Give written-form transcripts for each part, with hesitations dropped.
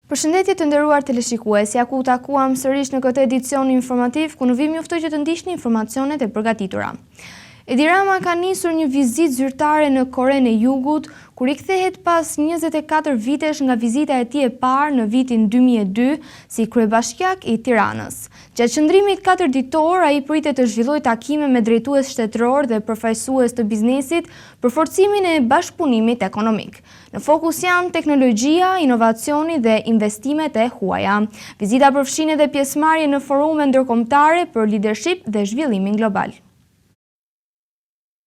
Përshëndetje të nderuar teleshikues, ja ku takuam sërish në këtë edicion informativ ku në vim juftoj që të ndiqni informacionet e përgatitura. Edi Rama ka nisur një vizitë zyrtare në Korenë e Jugut, kur i kthehet pas 24 vitesh nga vizita e tij e parë në vitin 2002 si kryebashkiak i Tiranës. Gjatë qëndrimit 4 ditor, ai pritet të zhvillojë takime me drejtues shtetëror dhe përfaqësues të biznesit për forcimin e bashkëpunimit ekonomik. Në fokus janë teknologjia, inovacioni dhe investimet e huaja. Vizita përfshin edhe pjesëmarrje në forume ndërkombëtare për leadership dhe zhvillimin global.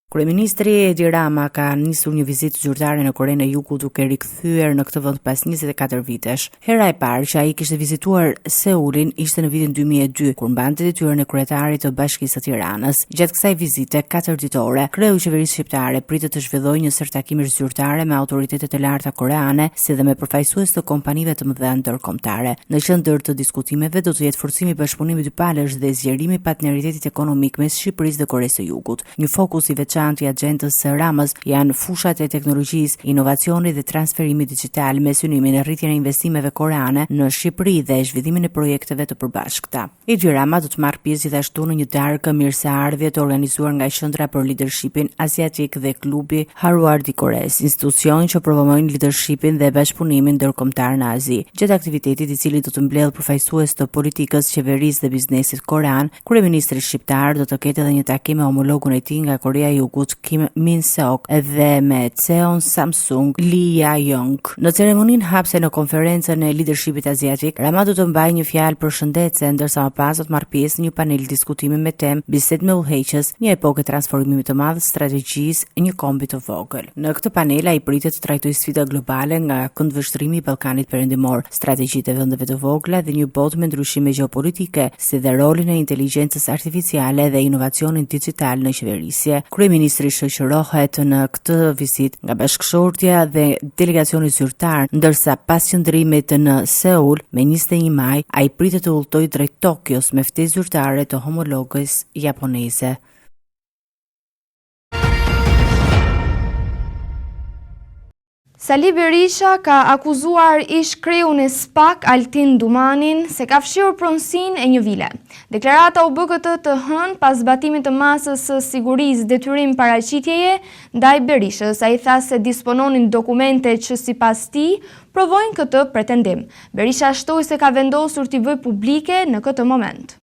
Kryeministri Edi Rama ka nisur një vizitë zyrtare në Korenë e Jugut duke rikthyer në këtë vend pas 24 vitesh. Hera e parë që ai kishte vizituar Seulin ishte në vitin 2002, kur mbante detyrën e kryetarit të Bashkisë së Tiranës. Gjatë kësaj vizite 4 ditore, kreu i qeverisë shqiptare pritet të zhvillojë një sër takimesh zyrtare me autoritetet e larta koreane, si dhe me përfaqësues të kompanive të mëdha ndërkombëtare. Në qendër të diskutimeve do të jetë forcimi i bashkëpunimit dypalësh dhe zgjerimi i partneritetit ekonomik mes Shqipërisë dhe Koreasë së Jugut. Një fokus i veçantë i agjendës së Ramës janë fushat e teknologjisë, inovacionit dhe transferimit digital me synimin e rritjen e investimeve koreane në Shqipëri dhe zhvillimin e projekteve të përbashkëta. Edi Rama do të marrë pjesë gjithashtu në një darkë mirëseardhje të organizuar nga Qendra për Leadershipin Asiatik dhe klubi Harvard i Koresë, institucion që promovojnë leadershipin dhe bashkëpunimin ndërkombëtar në Azi. Gjatë aktivitetit, i cili do të mbledhë përfaqësues të politikës, qeverisë dhe biznesit korean, kryeministri shqiptar do të ketë edhe një takim me homologun e tij nga Korea e Jugut, Kim Min Seok, dhe me CEO-n Samsung, Lee Ja-yong. Në ceremoninë hapse në konferencën e leadershipit aziatik, Rama do të mbajë një fjalë përshëndetëse, ndërsa më pas do të marrë pjesë në një panel diskutimi me temë Bisedë me udhëheqës, një epokë transformimit të madh, strategjisë, një kombi të vogël. Në këtë panel ai pritet të trajtojë sfida globale nga këndvështrimi i Ballkanit Perëndimor, strategjitë e vendeve të vogla dhe një botë me ndryshime gjeopolitike, si dhe rolin e inteligjencës artificiale dhe inovacionin digital në qeverisje. Kryeministri shoqërohet në këtë vizitë nga bashkëshortja dhe delegacioni zyrtar, ndërsa pas qëndrimit në Seul me 21 maj, ai pritet të udhtojë drejt Tokios me ftesë zyrtare të homologës japoneze. Sali Berisha ka akuzuar ish-kreun e SPAK Altin Dumanin se ka fshirë pronësinë e një vile. Deklarata u bë këtë të hënë pas zbatimit të masës së sigurisë detyrim paraqitjeje ndaj Berishës. Ai tha se dispononin dokumente që sipas tij provojnë këtë pretendim. Berisha shtoi se ka vendosur t'i bëjë publike në këtë moment.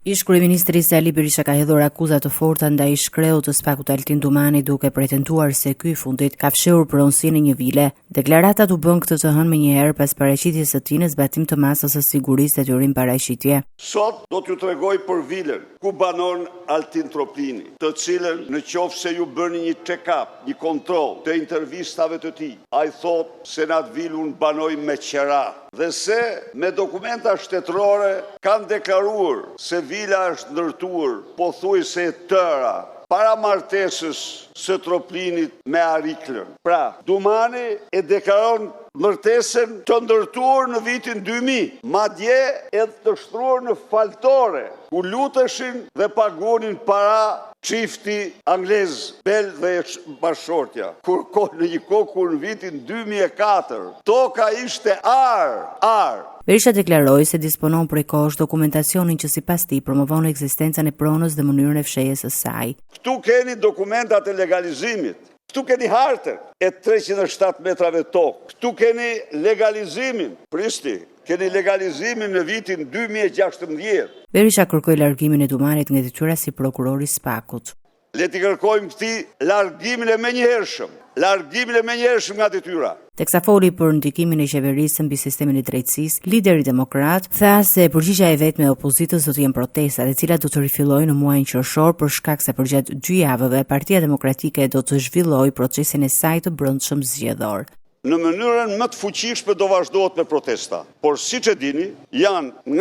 Ish-kryeministri Sali Berisha ka hedhur akuza të forta ndaj ish-kreut të SPAK-ut Altin Dumani duke pretenduar se ky i fundit ka fshirur pronësinë e një vile. Deklaratat u bën këtë të hënë menjëherë pas paraqitjes së tij në zbatim të masës së sigurisë detyrim paraqitje. Sot do t'ju tregoj për vilën ku banon Altin Tropini, të cilën në qoftë se ju bëni një check-up, një kontroll të intervistave të tij, ai thot se në atë vilë unë banoj me qera dhe se me dokumenta shtetërore kanë deklaruar se vila është ndërtuar pothuajse e tëra para martesës së Troplinit me Ariklën. Pra, Dumani e deklaron martesën të ndërtuar në vitin 2000, madje edhe të shtruar në faltore, ku luteshin dhe paguonin para çifti anglez, Bell dhe bashkëshortja. Në një kohë kur në vitin 2004, toka ishte ar. Berisha deklaroi se disponon prej kohësh dokumentacionin që sipas tij promovon ekzistencën e pronës dhe mënyrën e fshehjes së saj. Këtu keni dokumentat e legalizimit. Këtu keni hartën e 307 metrave tokë. Këtu keni legalizimin. Pristi, keni legalizimin në vitin 2016. Berisha kërkoi largimin e Dumanit nga detyra si prokuror i SPAK-ut. Le t'i kërkojmë këtij largimin e menjëhershëm. Largimin e menjëhershëm nga detyra. Teksa foli për ndikimin e qeverisë mbi sistemin e drejtësisë, lideri demokrat tha se përgjigjja e vetme e opozitës do të jenë protestat, e cilat do të rifillojnë në muajin qershor për shkak se përgjatë 2 javëve Partia Demokratike do të zhvillojë procesin e saj të brendshëm zgjedhor. Në mënyrën më të fuqishme do vazhdohet me protesta, por siç e dini, janë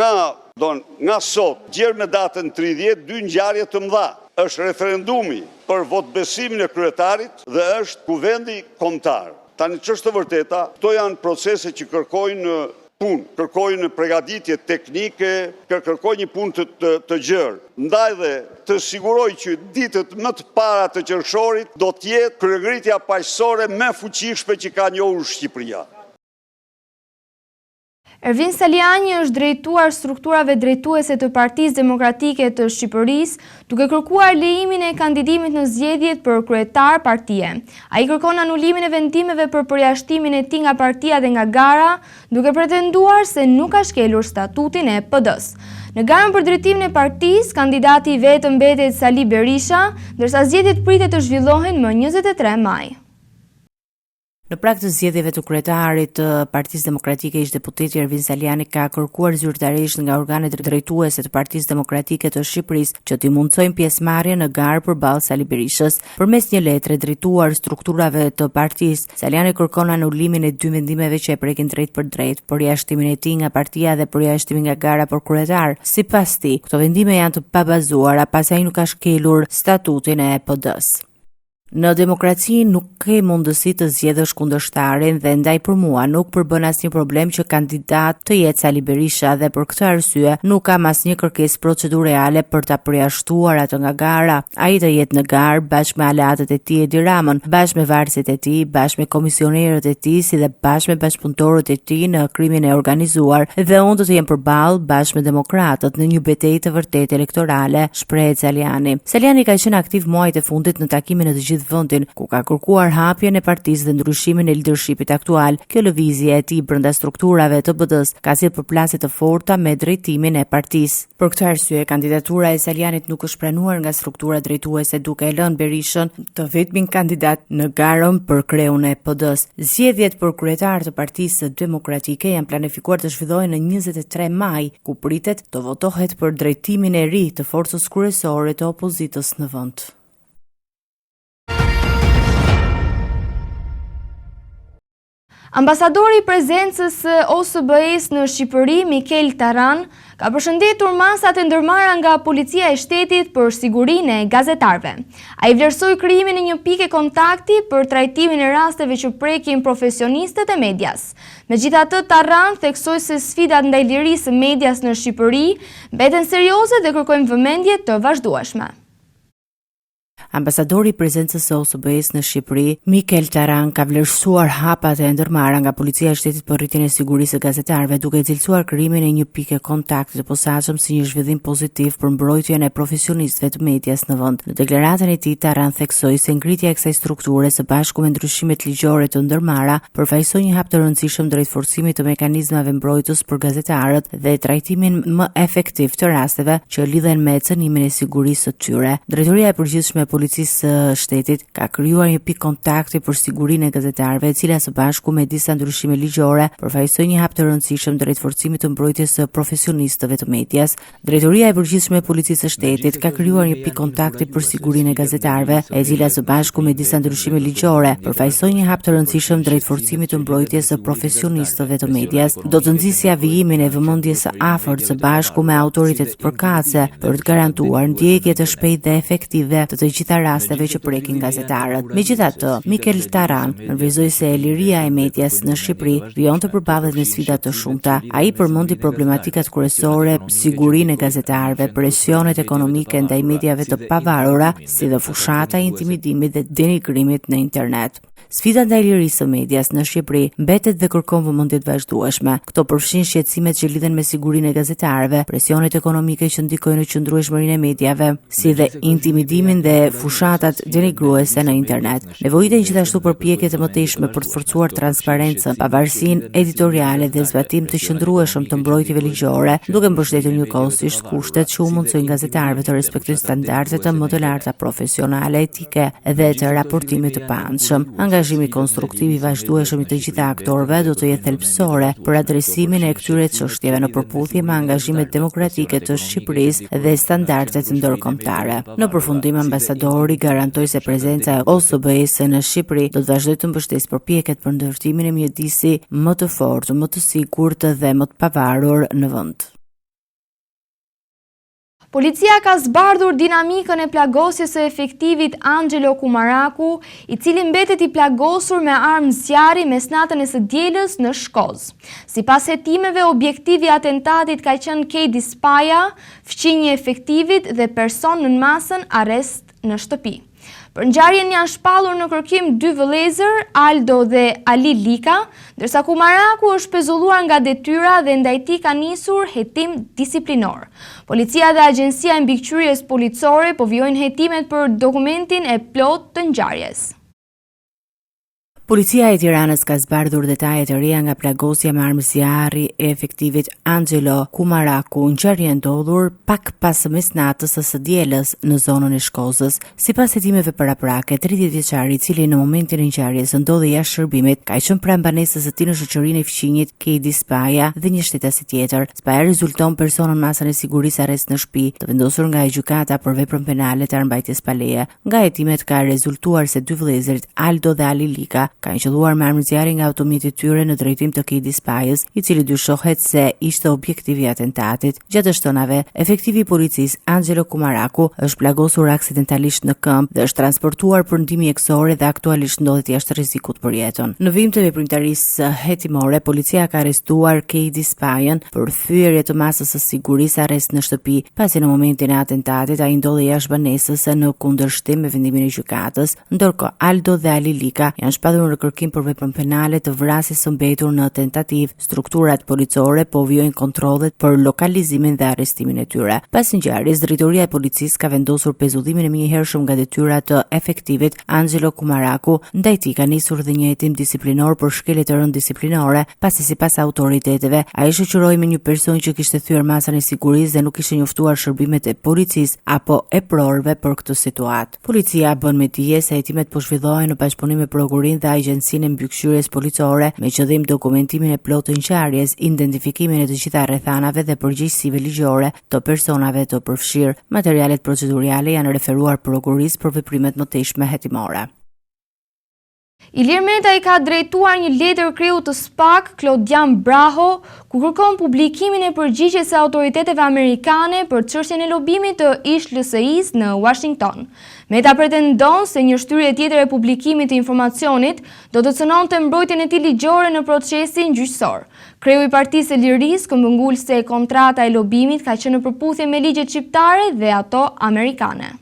nga sot gjerë me datën 30 dy ngjarje të mëdha. Është referendumi për votbesimin e kryetarit dhe është kuvendi kombëtar. Tani ç'është e vërteta, këto janë procese që kërkojnë punë, kërkojnë përgatitje teknike, kërkojnë një punë të gjerë. Ndaj dhe të siguroj që ditët më të para të qershorit do të jetë kryengritja paqësore më fuqishme që ka njohur Shqipëria. Ervin Saliani është drejtuar strukturave drejtuese të Partisë Demokratike të Shqipërisë, duke kërkuar lejimin e kandidimit në zgjedhjet për kryetar partie. Ai kërkon anulimin e vendimeve për përjashtimin e tij nga partia dhe nga gara, duke pretenduar se nuk ka shkelur statutin e PD-s. Në garën për drejtimin e partisë, kandidati i vetëm mbetet Sali Berisha, ndërsa zgjedhjet pritet të zhvillohen më 23 maj. Në prag të zgjedhjeve të kryetarit të Partisë Demokratike, ish deputeti Ervin Saliani ka kërkuar zyrtarisht nga organet drejtuese të Partisë Demokratike të Shqipërisë që t'i mundsojnë pjesëmarrje në garë përballë Sali Berishës. Përmes një letre drejtuar strukturave të partisë, Saliani kërkon anulimin e 2 vendimeve që e prekin drejt për drejt, përjashtimin e tij nga partia dhe përjashtimin nga gara për kryetar. Sipas tij, këto vendime janë të pabazuara pasi ai nuk ka shkelur statutin e PD-s. Në demokraci nuk ke mundësi të zgjedhësh kundërshtarin dhe ndaj për mua nuk përbën asnjë problem që kandidat të jetë Sali Berisha dhe për këtë arsye nuk kam asnjë kërkesë procedurale për ta përjashtuar atë nga gara. Ai të jetë në garë bashkë me aleatët e tij Edi Ramën, bashkë me varësit e tij, bashkë me komisionerët e tij, si dhe bashkë me bashkëpunëtorët e tij në krimin e organizuar dhe unë do të jem përballë bashkë me demokratët në një betejë të vërtetë elektorale, shprehet Saliani. Saliani ka qenë aktiv muajt e fundit në takimin e të vendin ku ka kërkuar hapjen e partisë dhe ndryshimin e leadershipit aktual. Kjo lëvizje e tij brenda strukturave të PD-s ka sjellë përplasje të forta me drejtimin e partisë. Për këtë arsye, kandidatura e Salianit nuk është pranuar nga struktura drejtuese, duke e lënë Berishën të vetmin kandidat në garën për kreun e PD-s. Zgjedhjet për kryetar të Partisë Demokratike janë planifikuar të zhvillohen në 23 maj, ku pritet të votohet për drejtimin e ri të forcës kryesore të opozitës në vend. Ambasadori i prezencës së OSBE-s në Shqipëri, Mikel Taran, ka përshëndetur masat e ndërmarra nga Policia e Shtetit për sigurinë e gazetarëve. Ai vlerësoi krijimin e një pike kontakti për trajtimin e rasteve që prekin profesionistët e medias. Megjithatë, Taran theksoi se sfidat ndaj lirisë së medias në Shqipëri mbeten serioze dhe kërkojnë vëmendje të vazhdueshme. Ambasadori i prezencës së OSBE-s në Shqipëri, Mikel Taran, ka vlerësuar hapat e ndërmarra nga Policia e Shtetit për rritjen e sigurisë së gazetarëve, duke cilësuar krijimin e një pike kontakti të posaçëm si një zhvillim pozitiv për mbrojtjen e profesionistëve të medias në vend. Në deklaratën e tij, Taran theksoi se ngritja e kësaj strukture së bashku me ndryshimet ligjore të ndërmarra përfaqësoi një hap të rëndësishëm drejt forcimit të mekanizmave mbrojtës për gazetarët dhe trajtimin më efektiv të rasteve që lidhen me cënimin e sigurisë së tyre. Drejtoria e përgjithshme Policisë së Shtetit ka krijuar një pikë kontakti për sigurinë e gazetarëve, e cila së bashku me disa ndryshime ligjore përfaqësoi një hap të rëndësishëm drejt forcimit të mbrojtjes së profesionistëve të medias. Drejtoria e përgjithshme e Policisë së Shtetit ka krijuar një pikë kontakti për sigurinë e gazetarëve, e cila së bashku me disa ndryshime ligjore përfaqësoi një hap të rëndësishëm drejt forcimit të mbrojtjes së profesionistëve të medias. Do të nxjisë avijimin e vëmendjes së afërt së bashku me autoritetet përkatëse për të garantuar ndjekje të shpejtë dhe efektive të gjitha rasteve që prekin gazetarët. Megjithatë, Mikel Taran nënvizoi se liria e medias në Shqipëri vijon të përballet me sfida të shumta. Ai përmendi problematikat kryesore, sigurinë e gazetarëve, presionet ekonomike ndaj mediave të pavarura, si dhe fushata e intimidimit dhe denigrimit në internet. Sfida ndaj lirisë së medias në Shqipëri mbetet dhe kërkon vëmendje të vazhdueshme. Këto përfshin shqetësimet që lidhen me sigurinë e gazetarëve, presionet ekonomike që ndikojnë në qëndrueshmërinë e mediave, si dhe intimidimin dhe fushatat denigruese në internet. Nevojiten gjithashtu përpjekje të mëtejshme për të forcuar transparencën, pavarësinë editoriale dhe zbatim të qëndrueshëm të mbrojtjeve ligjore, duke mbështetur njëkohësisht kushtet që u mundsojnë gazetarëve të respektojnë standarde të më të larta profesionale, etike dhe të raportimit të pandshëm. Angazhimi konstruktiv i vazhdueshëm i të gjitha aktorëve do të jetë thelbësore për adresimin e këtyre çështjeve në përputhje me angazhimet demokratike të Shqipërisë dhe standardet ndërkombëtare. Në përfundim, ambasadori garantoi se prezenca e OSBE-s në Shqipëri do të vazhdojë të mbështesë përpjekjet për ndërtimin e mjedisi më të fortë, më të sigurt dhe më të pavarur në vend. Policia ka zbardhur dinamikën e plagosjes së efektivit Angelo Kumaraku, i cili mbetet i plagosur me armë zjarri mesnatën e së dielës në Shkoz. Sipas hetimeve, objektivi i atentatit ka qenë Kedi Spaja, fqinje e efektivit dhe person në masën arrest në shtëpi. Për ngjarjen janë shpallur në kërkim 2 vëllezër, Aldo dhe Ali Lika, ndërsa Kumaraku është pezulluar nga detyra dhe ndaj tij ka nisur hetim disiplinor. Policia dhe Agjencia e Mbikëqyrjes Policore po vijojnë hetimet për dokumentin e plot të ngjarjes. Policia e Tiranës ka zbardhur detajet e reja nga plagosja me armë zjarri e efektivit Angelo Kumaraku, ngjarje ndodhur pak pas mesnatës së dielës në zonën e Shkozës. Sipas hetimeve paraprake, 30 vjeçari, i cili në momentin e ngjarjes ndodhej jashtë shërbimit, ka qenë pranë banesës së tij në shoqërinë e fqinjit Kejdi Spaja dhe një shtetasi tjetër. Spaja rezulton personën masën e sigurisë arrest në shtëpi, të vendosur nga gjykata për veprën penale të armbajtjes pa leje. Nga hetimet ka rezultuar se 2 vëllezërit, Aldo dhe Ali Lika, kanë qelluar me armë zjarri nga automjeti i tyre në drejtim të Kejdi Spajës, i cili dyshohet se ishte objektivi i atentatit. Gjatë shtonave, efektivi i policisë Angelo Kumaraku është plagosur aksidentalisht në këmbë dhe është transportuar për ndihmë mjekësore dhe aktualisht ndodhet jashtë rrezikut për jetën. Në vijim të veprimtarisë hetimore, policia ka arrestuar Kejdi Spajën për thyerje të masës së sigurisë arrest në shtëpi, pasi në momentin e atentatit ai ndodhej jashtë banesës në kundërshtim me vendimin e gjykatës, ndërkohë Aldo dhe Ali Lika janë shpallur në kërkim për veprën penale të vrasjes së mbetur në tentativë. Strukturat policore po vijojnë kontrollet për lokalizimin dhe arrestimin e tyre. Pas ngjarjes, drejtoria e policisë ka vendosur pezullimin e menjëhershëm nga detyrat të efektivit Angelo Kumaraku, ndaj tij ka nisur dhe një hetim disiplinor për shkelje të rënd disiplinore, pasi sipas autoriteteve ai shoqëroi me një person që kishte thyer masën e sigurisë dhe nuk ishte njoftuar shërbimet e policisë apo e prorëve për këtë situatë. Policia bën me dije se hetimet po zhvillohen në bashkëpunim me prokurinë dhe Agjencinë e Mbikëqyrjes Policore me qëllim dokumentimin e plotë të ngjarjes, identifikimin e të gjitha rrethanave dhe përgjegjësive ligjore të personave të përfshirë. Materialet procedurale janë referuar prokurisë për veprimet më tejshme hetimore. Ilir Meta i ka drejtuar një letër kreu të SPAK Klodian Braho, ku kërkon publikimin e përgjigjes së autoriteteve amerikane për çështjen e lobimit të ish-LSI-s në Washington. Meta pretendon se një shtyrje tjetër e publikimit të informacionit do të cënonte mbrojtjen e tij ligjore në procesin gjyqësor. Kreu i Partisë së Lirisë këmbëngul se kontrata e lobimit ka qenë në përputhje me ligjet shqiptare dhe ato amerikane.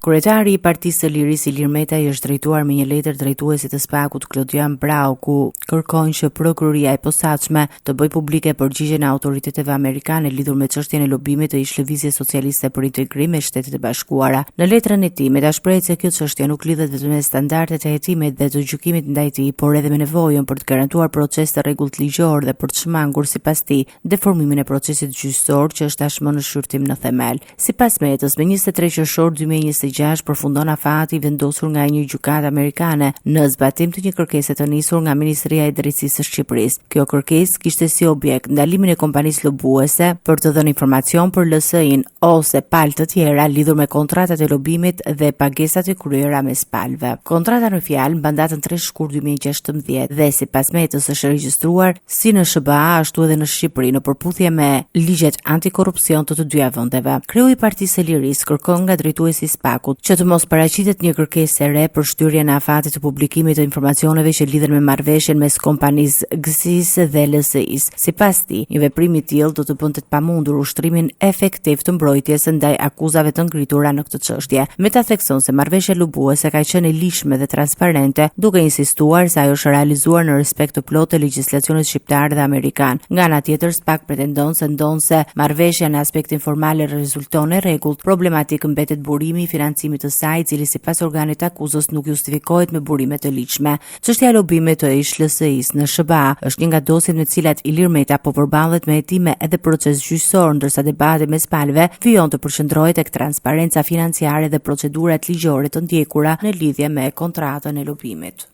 Kryetari i Partisë së Lirisë Ilir Meta i është drejtuar me një letër drejtuesit të SPAK-ut Klodian Braho, ku kërkon që prokuroria e posaçme të bëjë publike përgjigjen e autoriteteve amerikane lidhur me çështjen e lobimit të ish-lëvizjes socialiste për integrim me Shtetet e Bashkuara. Në letrën e tij, Meta shpreh se kjo çështje nuk lidhet vetëm me standardet e hetimit dhe të gjykimit ndaj tij, por edhe me nevojën për të garantuar proces të rregullt ligjor dhe për të shmangur sipas tij deformimin e procesit gjyqësor që është tashmë në shqyrtim në themel. Sipas Metës, me 23 qershor 2026 përfundon afati vendosur nga një gjykatë amerikane në zbatim të një kërkese të nisur nga Ministria e Drejtësisë së Shqipërisë. Kjo kërkesë kishte si objekt ndalimin e kompanisë lobuese për të dhënë informacion për LSI-n ose palë të tjera lidhur me kontratat e lobimit dhe pagesat e kryera mes palëve. Kontrata në fjalë mban datën 3 shkurt 2016 dhe sipas Metës është regjistruar si në SBA ashtu edhe në Shqipëri në përputhje me ligjet antikorrupsion të dyja vendeve. Kreu i Partisë së Lirisë kërkon nga drejtuesi i SPAK që të mos paraqitet një kërkesë e re për shtyrjen e afatit të publikimit të informacioneve që lidhen me marrëveshjen mes kompanisë GSIS dhe LSI-s. Sipas tij, një veprim i tillë do të bënte të pamundur ushtrimin efektiv të mbrojtjes ndaj akuzave të ngritura në këtë çështje. Meta thekson se marrëveshja lobuese ka qenë e lishme dhe transparente, duke insistuar se ajo është realizuar në respekt të plotë të legjislacionit shqiptar dhe amerikan. Nga ana tjetër, SPAK pretendon se ndonse marrëveshja në aspektin formal rezulton e rregullt, problematik mbetet burimi i financimit të saj, i cili sipas organit të akuzës nuk justifikohet me burime të ligjshme. Çështja e lobimit të ish-LSI-s në SBA është një nga dosjet me të cilat Ilir Meta po përballet me hetime edhe proces gjyqësor, ndërsa debati mes palëve vijon të përqendrohet tek transparenca financiare dhe procedurat ligjore të ndjekura në lidhje me kontratën e lobimit.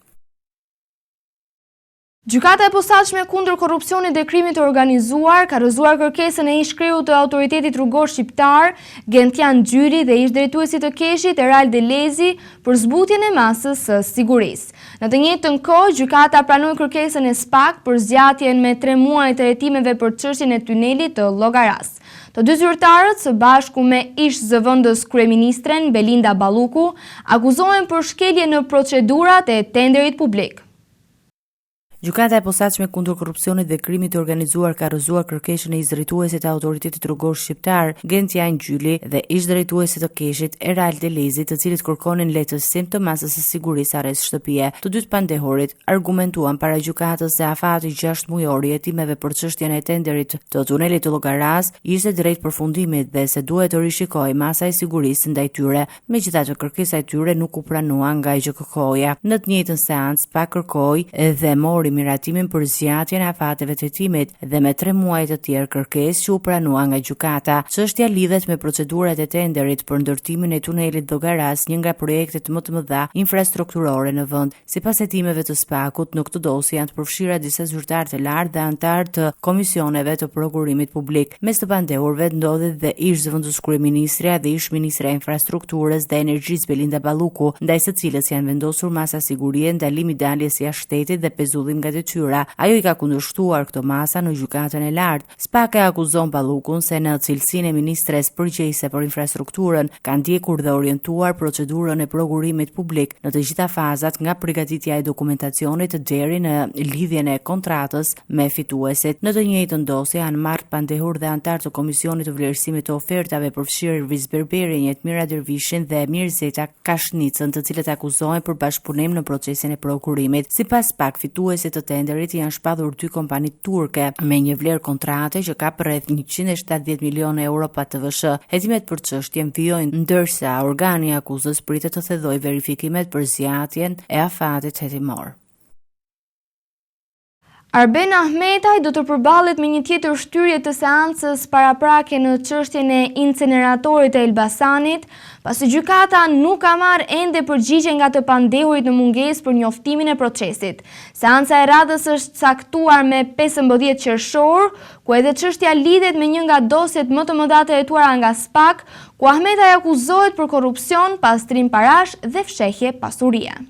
Gjykata e posaçme kundër korrupsionit dhe krimit të organizuar ka rrëzuar kërkesën e ish-kreut të autoritetit rrugor shqiptar Gentian Gjyri dhe ish-drejtuesit të Keshit Erald Delezi për zbutjen e masës së sigurisë. Në të njëjtën kohë, gjykata pranoi kërkesën e SPAK për zgjatjen me 3 muaj të hetimeve për çështjen e tunelit të Llogaras. Të dy zyrtarët, së bashku me ish-zëvendës kryeministren Belinda Balluku, akuzohen për shkelje në procedurat e tenderit publik. Gjykata e posaçme kundër korrupsionit dhe krimit të organizuar ka rrëzuar kërkesën e ish-drejtuesit të autoritetit rrugor shqiptar, Gentian Gjyli dhe ish-drejtuesit të Keshit, Eral Delezi, të cilët kërkonin lehtësim të masës së sigurisë arrest shtëpie. Të dytë pandehurit argumentuan para gjykatës se afati 6 mujor i hetimeve për çështjen e tenderit të tunelit të Llogaras ishte drejt përfundimit dhe se duhet të rishikojë masa e sigurisë ndaj tyre. Megjithatë, kërkesa e tyre nuk u pranua nga GJKK-ja. Në të njëjtën seancë pa kërkoi dhe mori miratimin për zgjatjen e afateve të hetimit dhe me 3 muaj të tjerë kërkesë që u pranua nga gjykata. Çështja lidhet me procedurat e tenderit për ndërtimin e tunelit Llogaras, një nga projektet më të mëdha infrastrukturore në vend. Sipas hetimeve të SPAK-ut, në këtë dosje janë të përfshira disa zyrtarë të lartë dhe anëtarë të komisioneve të prokurimit publik. Mes të pandehurve ndodhet dhe ish zëvendës kryeministrja dhe ish ministra e infrastrukturës dhe energjisë Belinda Balluku, ndaj së cilës janë vendosur masa sigurie, ndalimi daljes jashtë shtetit dhe pezullim nga detyra. Ajo i ka kundërshtuar këto masa në gjykatën e lartë. SPAK e akuzon Ballukun se në cilësinë e ministres përgjegjëse për infrastrukturën ka ndjekur dhe orientuar procedurën e prokurimit publik në të gjitha fazat, nga përgatitja e dokumentacionit deri në lidhjen e kontratës me fituesit. Në të njëjtën dosje janë marrë pandehur dhe antar të Komisionit të Vlerësimit të Ofertave, përfshirë Elvis Berberi, Jetmira Dervishin dhe Mirzeta Kashnicën, të cilët akuzohen për bashkëpunim në procesin e prokurimit. Sipas SPAK, fituesit të tenderit janë shpadhur 2 kompani turke me një vlerë kontrate që ka rreth 170 milionë euro pa TVSH. Hetimet për çështjen vijojnë ndërsa organi i akuzës pritet të thellojë verifikimet për zgjatjen e afatit hetimor. Arben Ahmetaj do të përballet me një tjetër shtyrje të seancës paraprake në çështjen e inceneratorit të Elbasanit, pasi gjykata nuk ka marrë ende përgjigje nga të pandehurit në mungesë për njoftimin e procesit. Seanca e radhës është caktuar me 15 qershor, ku edhe çështja lidhet me një nga dosjet më të mëdha të hetuara nga SPAK, ku Ahmetaj akuzohet për korrupsion, pastrim parash dhe fshehje pasurie.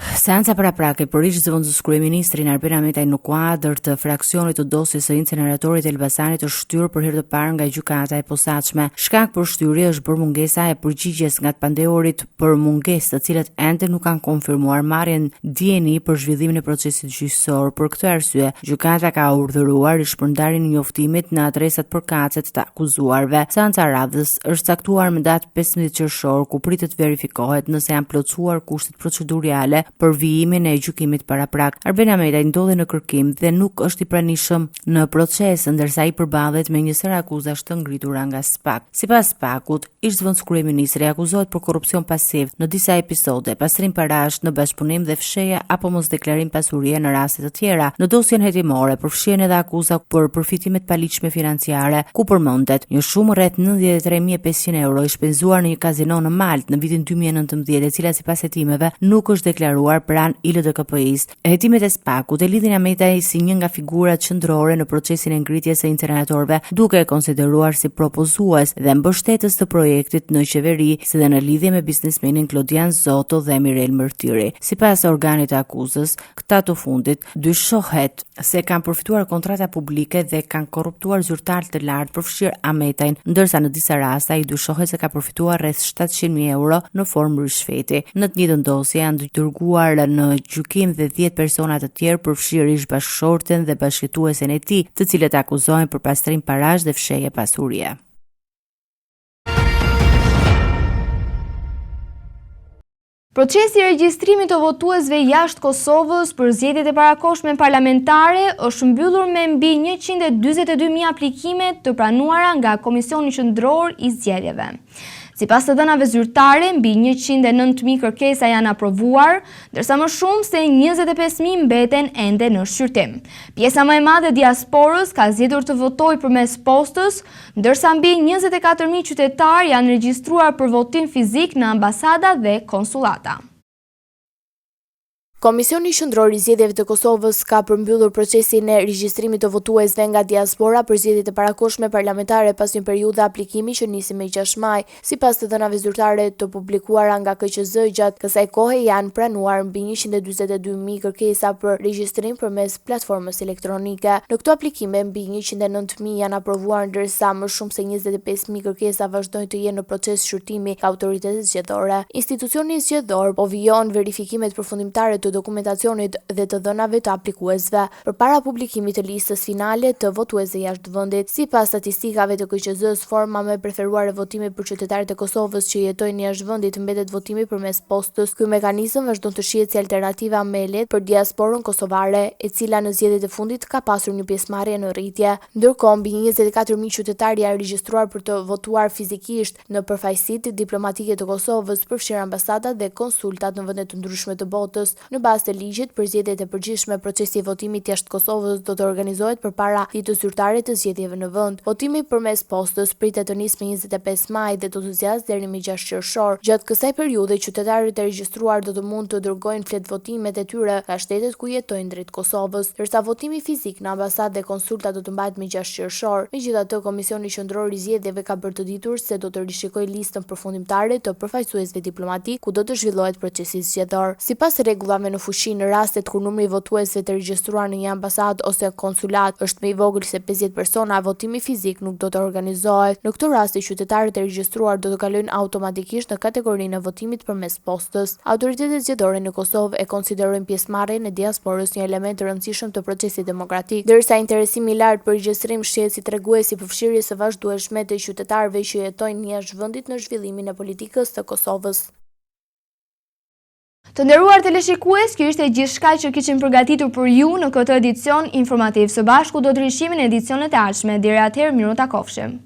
Seanca paraprake për ish zëvendës kryeministrin Arben Ahmetaj në kuadër të fraksionit të dosjes së inceneratorit të Elbasanit është shtyrë për herë të parë nga gjykata e posaçme. Shkak për shtyrje është bërë mungesa e përgjigjes nga të pandehurit për mungesë të cilët ende nuk kanë konfirmuar marrjen dieni për zhvillimin e procesit gjyqësor. Për këtë arsye, gjykata ka urdhëruar rishpërndarjen e njoftimit në adresat përkatëse të akuzuarve. Seanca e radhës është caktuar me datë 15 qershor, ku pritet verifikohet nëse janë plotësuar kushtet procedurale për vijimin e gjykimit paraprak. Arben Ahmetaj ndodhet në kërkim dhe nuk është i pranishëm në proces, ndërsa i përballet me një sër akuzash të ngritura nga SPAK. Sipas SPAK-ut, ish zëvendës kryeministri akuzohet për korrupsion pasiv në disa episode, pastrim parash në bashkëpunim dhe fshehje apo mosdeklarim pasurie në raste të tjera. Në dosjen hetimore përfshihen edhe akuza për përfitime të paligjshme financiare, ku përmendet një shumë rreth 93.500 euro i shpenzuar në një kazino në Maltë në vitin 2019, e cila sipas hetimeve nuk është deklaruar pranë ILDKP-s. Hetimet e SPAK-ut e lidhin Ahmetaj si një nga figurat qendrore në procesin e ngritjes së inceneratorëve, duke e konsideruar si propozues dhe mbështetës të projektit në qeveri, si dhe në lidhje me biznesmenin Klodian Zoto dhe Mirel Mërtyri. Sipas organit të akuzës, këta të fundit dyshohet se kanë përfituar kontrata publike dhe kanë korruptuar zyrtarë të lartë, përfshirë Ahmetajin, ndërsa në disa raste ai dyshohet se ka përfituar rreth 700.000 euro në formë rishfeti. Në të njëjtën dosje janë dërguar në gjykim dhe 10 persona të tjerë, përfshirë ish bashkëshorten dhe bashkëjetuesen e tij, të cilët akuzohen për pastrim parash dhe fshehje pasurie. Procesi i regjistrimit të votuesve jashtë Kosovës për zgjedhjet e parakohshme parlamentare është mbyllur me mbi 142.000 aplikime të pranuara nga Komisioni Qendror i Zgjedhjeve. Sipas të dhënave zyrtare, mbi 109.000 kërkesa janë aprovuar, ndërsa më shumë se 25.000 mbeten ende në shqyrtim. Pjesa më e madhe e diasporës ka zgjedhur të votojë përmes postës, ndërsa mbi 24.000 qytetarë janë regjistruar për votim fizik në ambasada dhe konsullata. Komisioni Qendror i Zgjedhjeve të Kosovës ka përmbyllur procesin e regjistrimit të votuesve nga diaspora për zgjedhjet e parakohshme parlamentare pas një periudhe aplikimi që nisi me 6 maj. Sipas të dhënave zyrtare të publikuara nga KQZ, gjatë kësaj kohe janë pranuar mbi 142.000 kërkesa për regjistrim përmes platformës elektronike. Në këto aplikime mbi 109.000 janë aprovuar, ndërsa më shumë se 25.000 kërkesa vazhdojnë të jenë në proces shqyrtimi ka autoritetet zgjedhore. Institucioni zgjedhor po vijon verifikimet përfundimtare të të dokumentacionit dhe të dhënave të aplikuesve përpara publikimit të listës finale të votuesve jashtë vendit. Sipas statistikave të KQZ-s, forma më e preferuar e votimit për qytetarët e Kosovës që jetojnë jashtë vendit mbetet votimi përmes postës. Ky mekanizëm vazhdon të shihet si alternativa më e lehtë për diasporën kosovare, e cila në zgjedhjet e fundit ka pasur një pjesëmarrje në rritje. Ndërkohë, mbi 24.000 qytetarë janë regjistruar për të votuar fizikisht në përfaqësitë diplomatike të Kosovës, përfshirë ambasadat dhe konsultat në vende të ndryshme të botës. Në bazë të ligjit, për zgjedhjet e përgjithshme, procesi i votimit jashtë Kosovës do të organizohet përpara ditës zyrtare të zgjedhjeve në vend. Votimi përmes postës pritet të nisë me 25 maj dhe do të zgjasë deri në 6 qershor. Gjatë kësaj periudhe, qytetarët e regjistruar do të mund të dërgojnë fletvotimet e tyre nga shtetet ku jetojnë drejt Kosovës, ndërsa votimi fizik në ambasadë dhe konsulta do të mbahet me 6 qershor. Megjithatë, Komisioni Qendror i Zgjedhjeve ka bërë të ditur se do të rishikojë listën përfundimtare të përfaqësuesve diplomatik ku do të zhvillohet procesi zgjedhor. Sipas rregullave në fuqi, në rastet kur numri i votuesve të regjistruar në një ambasadë ose konsulat është më i vogël se 50 persona, votimi fizik nuk do të organizohet. Në këtë rast, qytetarët e regjistruar do të kalojnë automatikisht në kategorinë e votimit përmes postës. Autoritetet zgjedhore në Kosovë e konsiderojnë pjesëmarrjen e diasporës një element të rëndësishëm të procesit demokratik, ndërsa interesimi i lartë për regjistrim shihet si tregues i përfshirjes së vazhdueshme të qytetarëve që jetojnë jashtë vendit në zhvillimin e politikës të Kosovës. Të nderuar teleshikues, kjo ishte gjithçka që kishim përgatitur për ju në këtë edicion informativ. Së bashku do të rishihemi në edicionet e ardhshme. Deri atëherë, miru takofshim.